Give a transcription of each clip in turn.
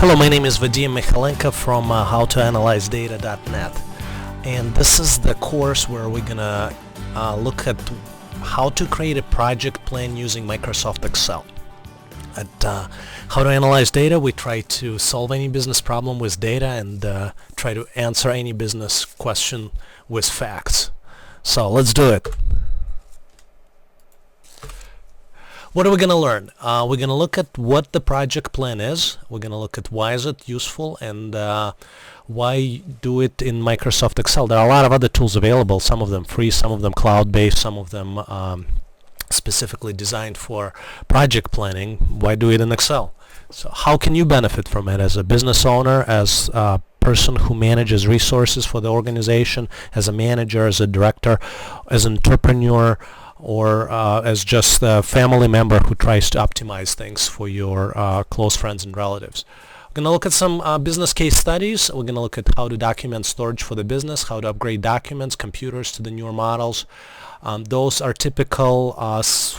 Hello, my name is Vadim Michalenko from howtoanalyzedata.net, and this is the course where we're gonna look at how to create a project plan using Microsoft Excel. At How to Analyze Data, we try to solve any business problem with data and try to answer any business question with facts. So let's do it. What are we going to learn? We're going to look at what the project plan is. We're going to look at why is it useful and why do it in Microsoft Excel. There are a lot of other tools available, some of them free, some of them cloud-based, some of them specifically designed for project planning. Why do it in Excel? So how can you benefit from it as a business owner, as a person who manages resources for the organization, as a manager, as a director, as an entrepreneur, or as just a family member who tries to optimize things for your close friends and relatives. We're going to look at some business case studies. We're going to look at how to document storage for the business, how to upgrade documents, computers to the newer models. Those are typical.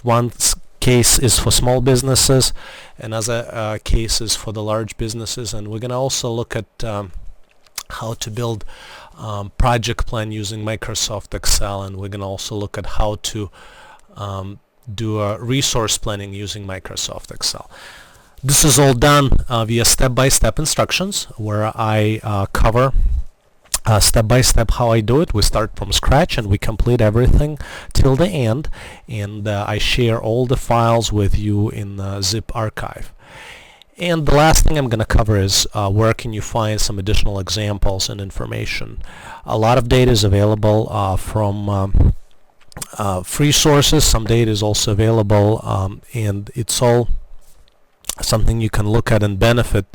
One case is for small businesses, another case is for the large businesses, and we're going to also look at how to build project plan using Microsoft Excel, and we're going to also look at how to do a resource planning using Microsoft Excel. This is all done via step-by-step instructions where I cover step-by-step how I do it. We start from scratch and we complete everything till the end, and I share all the files with you in the zip archive. And the last thing I'm going to cover is where can you find some additional examples and information. A lot of data is available from free sources. Some data is also available, and it's all something you can look at and benefit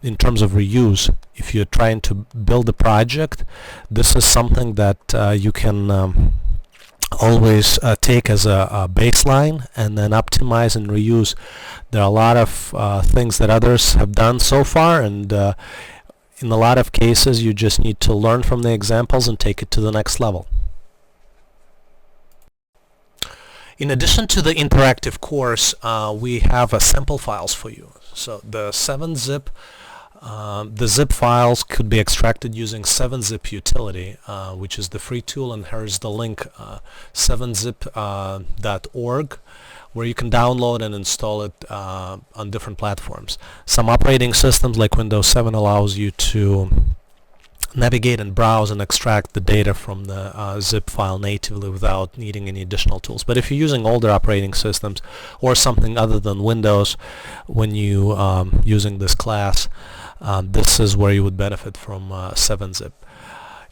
in terms of reuse. If you're trying to build a project, this is something that you can always take as a baseline and then optimize and reuse. There are a lot of things that others have done so far, and in a lot of cases you just need to learn from the examples and take it to the next level. In addition to the interactive course, we have sample files for you. So the 7-zip the zip files could be extracted using 7-zip utility, which is the free tool, and here's the link, 7zip.org, where you can download and install it on different platforms. Some operating systems like Windows 7 allows you to navigate and browse and extract the data from the zip file natively without needing any additional tools. But if you're using older operating systems or something other than Windows when you using this class, this is where you would benefit from 7-zip.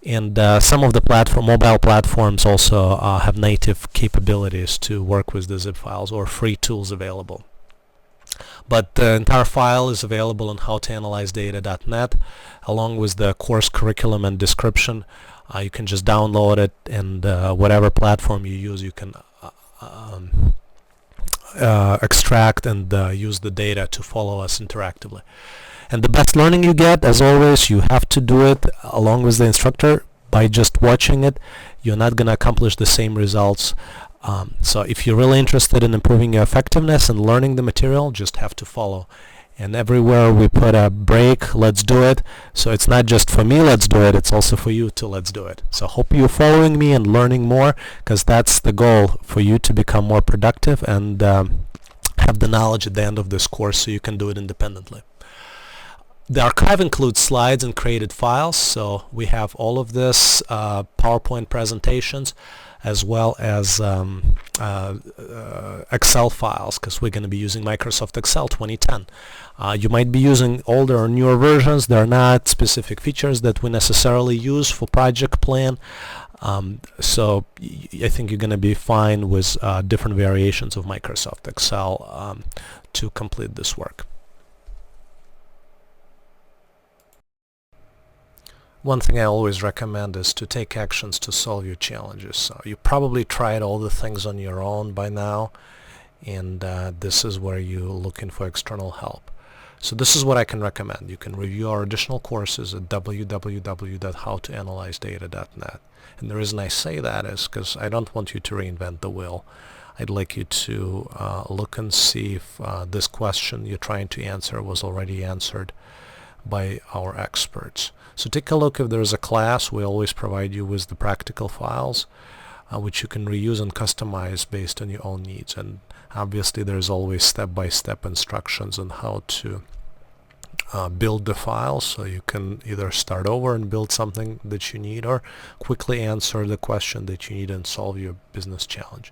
And some of the mobile platforms also have native capabilities to work with the zip files or free tools available. But the entire file is available on howtoanalyzedata.net along with the course curriculum and description. You can just download it, and whatever platform you use, you can extract and use the data to follow us interactively. And the best learning you get, as always, you have to do it along with the instructor. By just watching it, you're not going to accomplish the same results. So if you're really interested in improving your effectiveness and learning the material, just have to follow. And everywhere we put a break, let's do it. So it's not just for me, let's do it, it's also for you to let's do it. So hope you're following me and learning more, because that's the goal, for you to become more productive and have the knowledge at the end of this course so you can do it independently. The archive includes slides and created files, so we have all of this PowerPoint presentations as well as Excel files, because we're going to be using Microsoft Excel 2010. You might be using older or newer versions. They're not specific features that we necessarily use for project plan, so I think you're going to be fine with different variations of Microsoft Excel to complete this work. One thing I always recommend is to take actions to solve your challenges. So you probably tried all the things on your own by now, and this is where you're looking for external help. So this is what I can recommend. You can review our additional courses at www.howtoanalyzedata.net. And the reason I say that is because I don't want you to reinvent the wheel. I'd like you to look and see if this question you're trying to answer was already answered by our experts. So take a look if there's a class. We always provide you with the practical files which you can reuse and customize based on your own needs. And obviously there's always step-by-step instructions on how to build the file, so you can either start over and build something that you need or quickly answer the question that you need and solve your business challenge.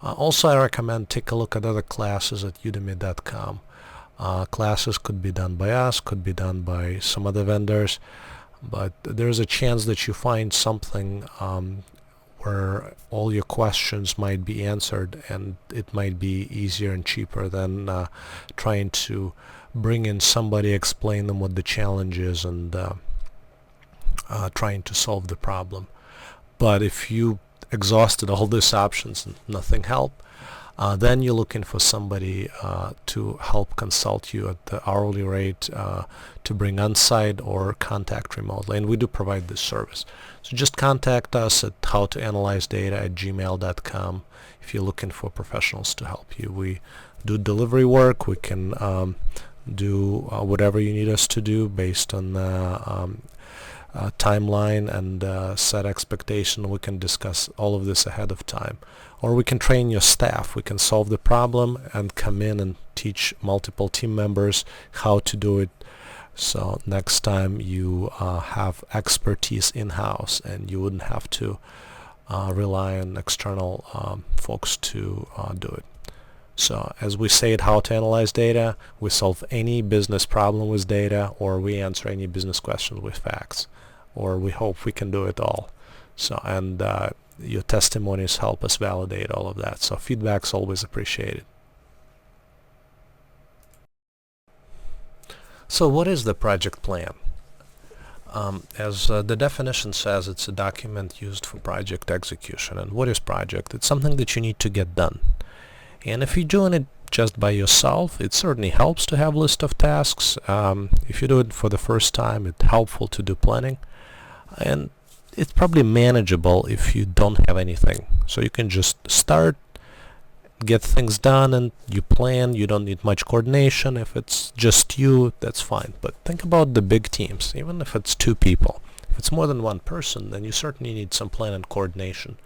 Also, I recommend take a look at other classes at udemy.com. Classes could be done by us, could be done by some other vendors, but there's a chance that you find something where all your questions might be answered, and it might be easier and cheaper than trying to bring in somebody, explain them what the challenge is, and trying to solve the problem. But if you exhausted all these options and nothing helped, then you're looking for somebody to help consult you at the hourly rate to bring on-site or contact remotely, and we do provide this service. So just contact us at howtoanalyzedata@gmail.com if you're looking for professionals to help you. We do delivery work. We can do whatever you need us to do based on timeline and set expectation. We can discuss all of this ahead of time, or we can train your staff. We can solve the problem and come in and teach multiple team members how to do it, so next time you have expertise in-house and you wouldn't have to rely on external folks to do it. So as we say at How to Analyze Data, we solve any business problem with data, or we answer any business questions with facts, or we hope we can do it all. So, and your testimonies help us validate all of that. So feedback's always appreciated. So what is the project plan? As the definition says, it's a document used for project execution. And what is project? It's something that you need to get done. And if you're doing it just by yourself, it certainly helps to have a list of tasks. If you do it for the first time, it's helpful to do planning. And it's probably manageable if you don't have anything. So you can just start, get things done, and you plan. You don't need much coordination. If it's just you, that's fine. But think about the big teams, even if it's 2 people. If it's more than 1 person, then you certainly need some plan and coordination.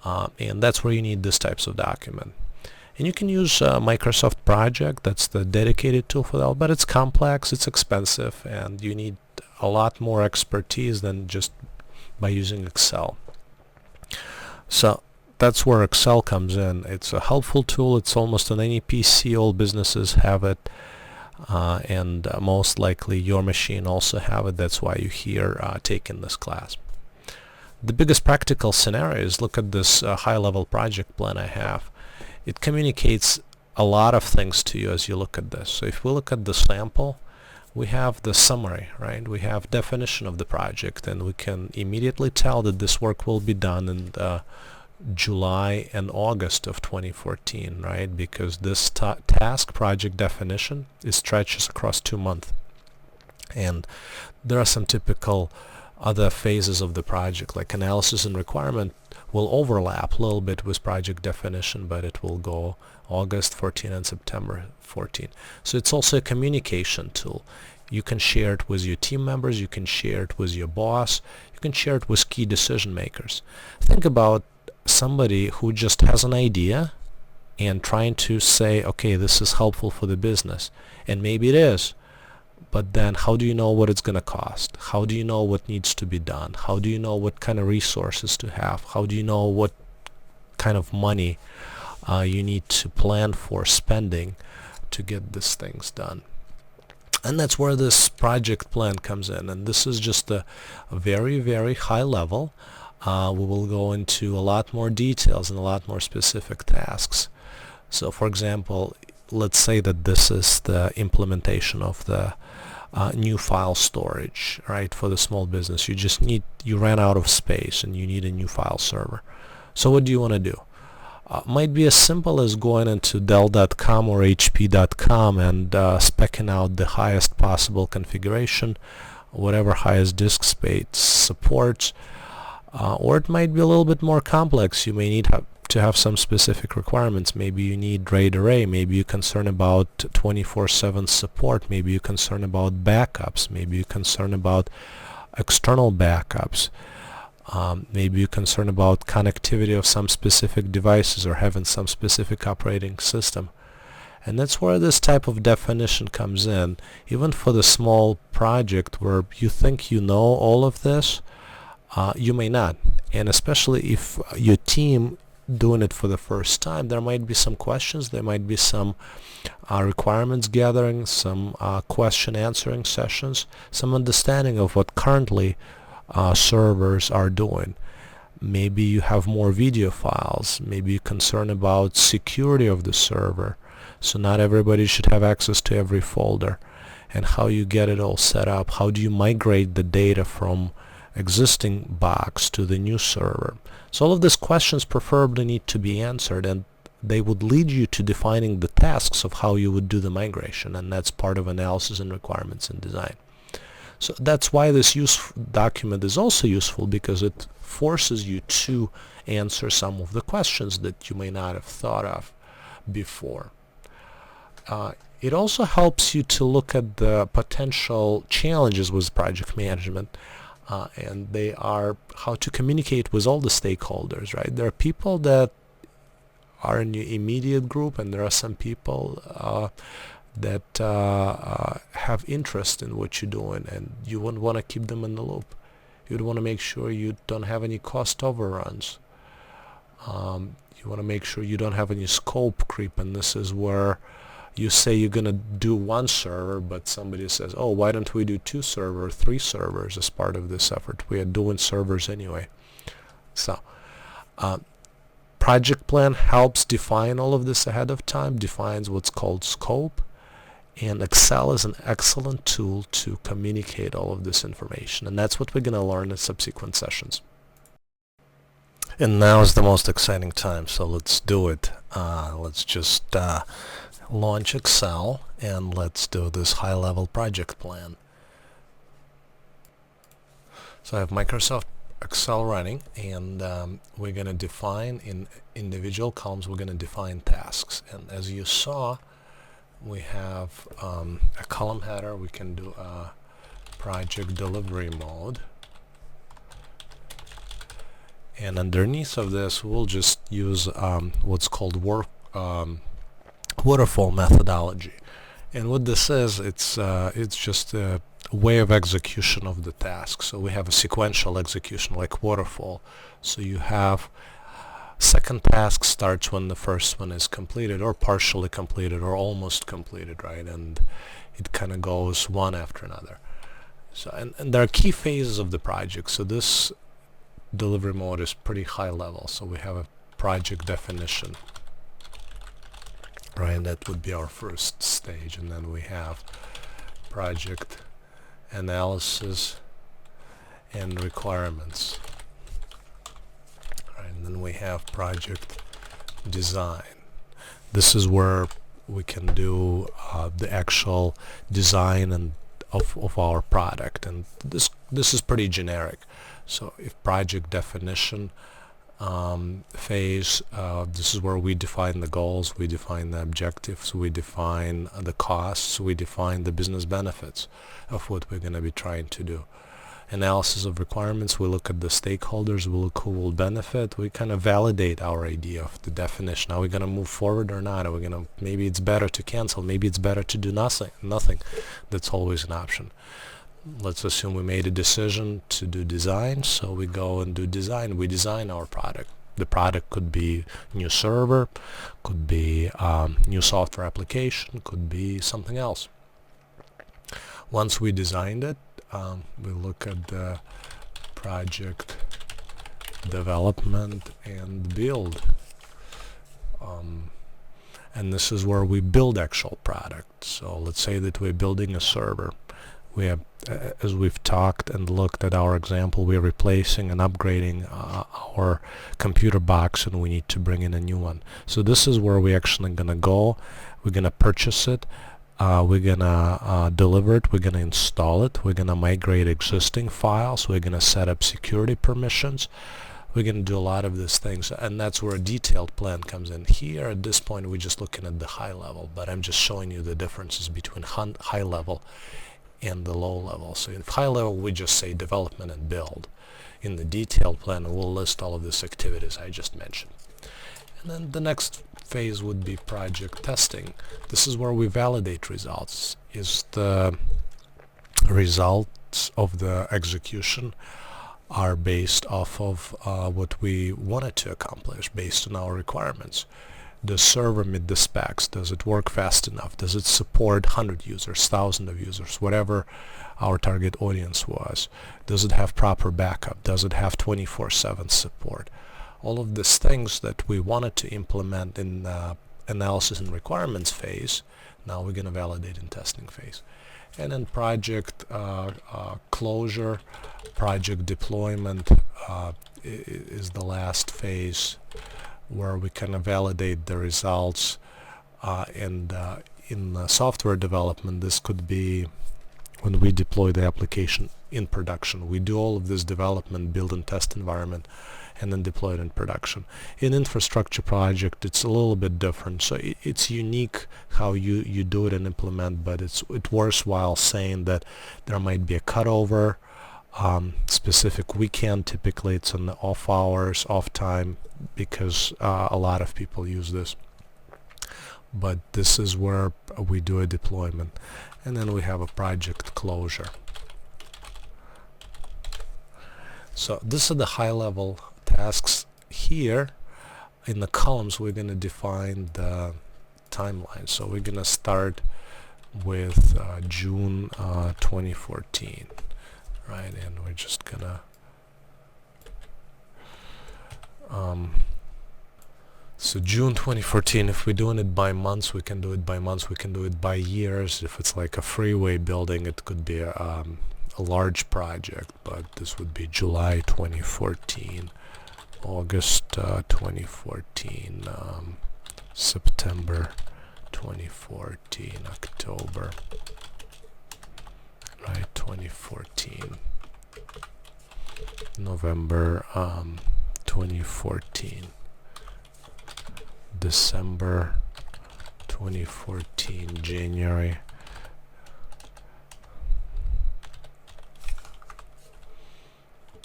And that's where you need these types of document. And you can use Microsoft Project. That's the dedicated tool for that, but it's complex, it's expensive, and you need a lot more expertise than just by using Excel. So that's where Excel comes in. It's a helpful tool. It's almost on any PC. All businesses have it, and most likely your machine also have it. That's why you're here taking this class. The biggest practical scenario is look at this high-level project plan I have. It communicates a lot of things to you as you look at this. So if we look at the sample, we have the summary, right? We have definition of the project, and we can immediately tell that this work will be done in July and August of 2014, right? Because this task project definition stretches across 2 months. And there are some typical other phases of the project, like analysis and requirement will overlap a little bit with project definition, but it will go August 14 and September 14. So it's also a communication tool. You can share it with your team members, you can share it with your boss, you can share it with key decision makers. Think about somebody who just has an idea and trying to say, okay, this is helpful for the business, and maybe it is, but then how do you know what it's going to cost? How do you know what needs to be done? How do you know what kind of resources to have? How do you know what kind of money you need to plan for spending to get these things done? And that's where this project plan comes in, and this is just a very, very high level. We will go into a lot more details and a lot more specific tasks. So for example, let's say that this is the implementation of the new file storage, right, for the small business. You ran out of space and you need a new file server. So what do you want to do? Might be as simple as going into Dell.com or HP.com and speccing out the highest possible configuration, whatever highest disk space supports. Or it might be a little bit more complex. You may need to have some specific requirements. Maybe you need RAID array, maybe you're concerned about 24/7 support, maybe you're concerned about backups, maybe you're concerned about external backups, maybe you're concerned about connectivity of some specific devices or having some specific operating system. And that's where this type of definition comes in. Even for the small project where you think you know all of this, you may not. And especially if your team doing it for the first time, there might be some questions, there might be some requirements gathering, some question answering sessions, some understanding of what currently servers are doing. Maybe you have more video files, maybe you're concerned about security of the server, so not everybody should have access to every folder, and how you get it all set up, how do you migrate the data from existing box to the new server. So all of these questions preferably need to be answered, and they would lead you to defining the tasks of how you would do the migration, and that's part of analysis and requirements and design. So that's why this document is also useful, because it forces you to answer some of the questions that you may not have thought of before. It also helps you to look at the potential challenges with project management, and they are how to communicate with all the stakeholders, right? There are people that are in your immediate group, and there are some people that have interest in what you're doing, and you wouldn't want to keep them in the loop. You'd want to make sure you don't have any cost overruns. You want to make sure you don't have any scope creep, and this is where you say you're going to do one server, but somebody says, oh, why don't we do 2 servers, 3 servers as part of this effort? We are doing servers anyway. So project plan helps define all of this ahead of time, defines what's called scope, and Excel is an excellent tool to communicate all of this information, and that's what we're going to learn in subsequent sessions. And now is the most exciting time, so let's do it. Let's just launch Excel, and let's do this high-level project plan. So I have Microsoft Excel running, and we're going to define in individual columns, we're going to define tasks. And as you saw, we have a column header. We can do a project delivery mode, and underneath of this we'll just use what's called waterfall methodology. And what this is, it's just a way of execution of the task. So we have a sequential execution like waterfall. So you have second task starts when the first one is completed, or partially completed, or almost completed, right? And it kind of goes one after another. So and there are key phases of the project. So this delivery mode is pretty high level. So we have a project definition, right? And that would be our first stage, and then we have project analysis and requirements. And then we have project design. This is where we can do the actual design and of our product, and this is pretty generic. So if project definition phase, this is where we define the goals, we define the objectives, we define the costs, we define the business benefits of what we're going to be trying to do. Analysis of requirements, we look at the stakeholders, we look who will benefit, we kind of validate our idea of the definition. Are we going to move forward or not? Are we going to, maybe it's better to cancel, maybe it's better to do nothing. That's always an option. Let's assume we made a decision to do design, so we go and do design. We design our product. The product could be new server, could be new software application, could be something else. Once we designed it, we look at the project development and build, and this is where we build actual product. So let's say that we're building a server. We have, as we've talked and looked at our example, we're replacing and upgrading our computer box, and we need to bring in a new one. So this is where we're actually going to go. We're going to purchase it. We're going to deliver it. We're going to install it. We're going to migrate existing files. We're going to set up security permissions. we're going to do a lot of these things, and that's where a detailed plan comes in. Here at this point we're just looking at the high level, but I'm just showing you the differences between high level and the low level. So in high level we just say development and build. In the detailed plan we'll list all of these activities I just mentioned. And then the next phase would be project testing. This is where we validate results. Is the results of the execution are based off of what we wanted to accomplish based on our requirements. Does server meet the specs? Does it work fast enough? Does it support 100 users, 1,000 of users, whatever our target audience was? Does it have proper backup? Does it have 24/7 support? All of these things that we wanted to implement in analysis and requirements phase, now we're going to validate in testing phase. And then project closure, project deployment is the last phase where we kind of validate the results. And in software development, this could be when we deploy the application in production. We do all of this development, build and test environment, and then deploy it in production. In infrastructure project, it's a little bit different. So it's unique how you do it and implement, but it's worthwhile saying that there might be a cutover, specific weekend. Typically it's on the off hours, off time, because a lot of people use this. But this is where we do a deployment. And then we have a project closure. So this is the high level tasks. Here in the columns we're going to define the timeline. So we're going to start with June 2014, right? And we're just gonna so June 2014, if we're doing it by months, we can do it by months, we can do it by years. If it's like a freeway building, it could be a large project, but this would be July 2014, August 2014, September 2014, October, right, 2014, November 2014, December 2014, January,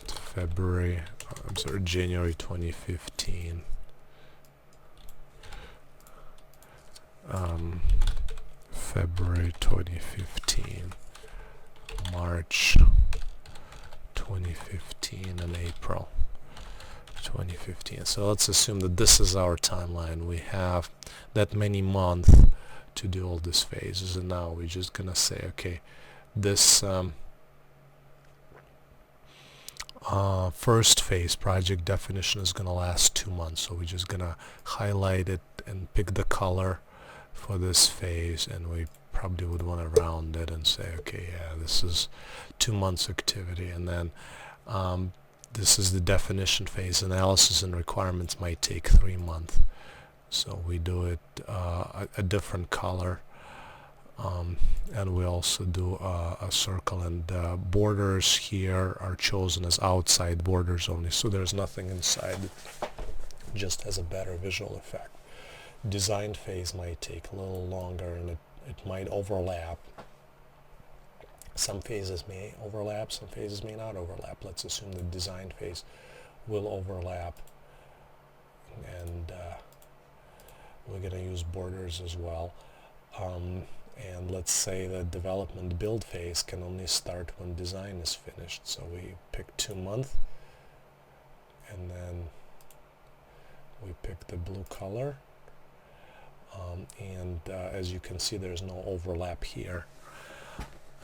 February, I'm sorry, January 2015, February 2015, March 2015, and April 2015. So let's assume that this is our timeline. We have that many months to do all these phases, and now we're just gonna say, okay, this first phase, project definition, is gonna last 2 months. So we're just gonna highlight it and pick the color for this phase, and we probably would want to round it and say, okay, yeah, this is 2 months activity. And then this is the definition phase. Analysis and requirements might take 3 months, so we do it a different color, and we also do a circle, and borders here are chosen as outside borders only, so there's nothing inside, just as a better visual effect. Design phase might take a little longer, and it might overlap. Some phases may overlap, some phases may not overlap. Let's assume the design phase will overlap, and we're going to use borders as well. And let's say the development build phase can only start when design is finished. So we pick 2 months, and then we pick the blue color. And as you can see, there's no overlap here.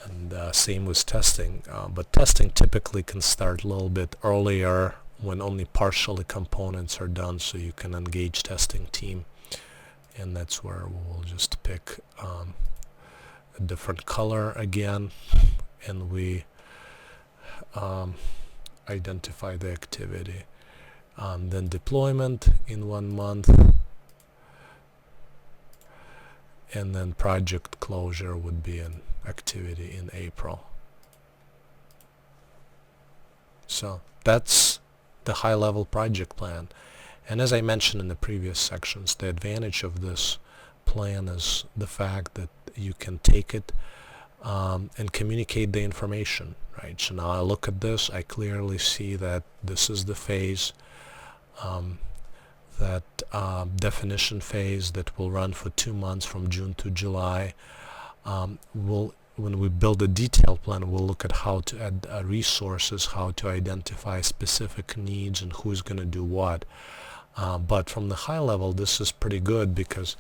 And same with testing, but testing typically can start a little bit earlier when only partially components are done, so you can engage testing team, and that's where we'll just pick a different color again, and we identify the activity. Then deployment in 1 month, and then project closure would be an activity in April. So that's the high-level project plan. And as I mentioned in the previous sections, the advantage of this plan is the fact that you can take it and communicate the information, right? So now I look at this, I clearly see that this is the phase, that definition phase that will run for 2 months from June to July. When we build a detailed plan, we'll look at how to add resources, how to identify specific needs and who's going to do what. But from the high level, this is pretty good because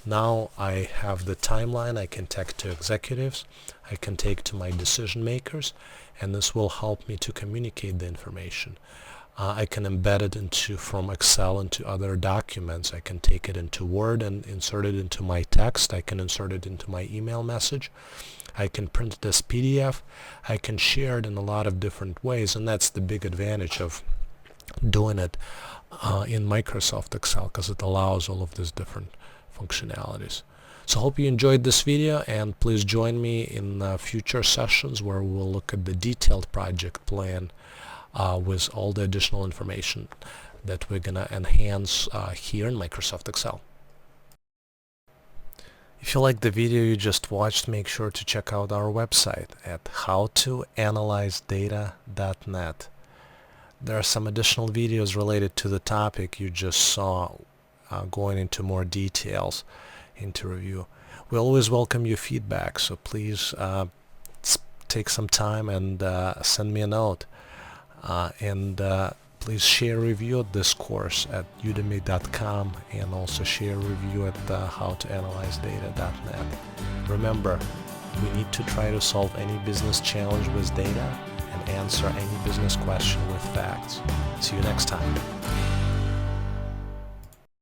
now I have the timeline I can take to executives, I can take to my decision makers, and this will help me to communicate the information. I can embed it from Excel into other documents. I can take it into Word and insert it into my text. I can insert it into my email message. I can print it as PDF. I can share it in a lot of different ways, and that's the big advantage of doing it in Microsoft Excel, because it allows all of these different functionalities. So I hope you enjoyed this video, and please join me in future sessions where we'll look at the detailed project plan with all the additional information that we're going to enhance here in Microsoft Excel. If you liked the video you just watched, make sure to check out our website at howtoanalyzedata.net. There are some additional videos related to the topic you just saw, going into more details into review. We always welcome your feedback, so please take some time and send me a note. Please share a review of this course at udemy.com, and also share a review at howtoanalyzedata.net. Remember, we need to try to solve any business challenge with data and answer any business question with facts. See you next time.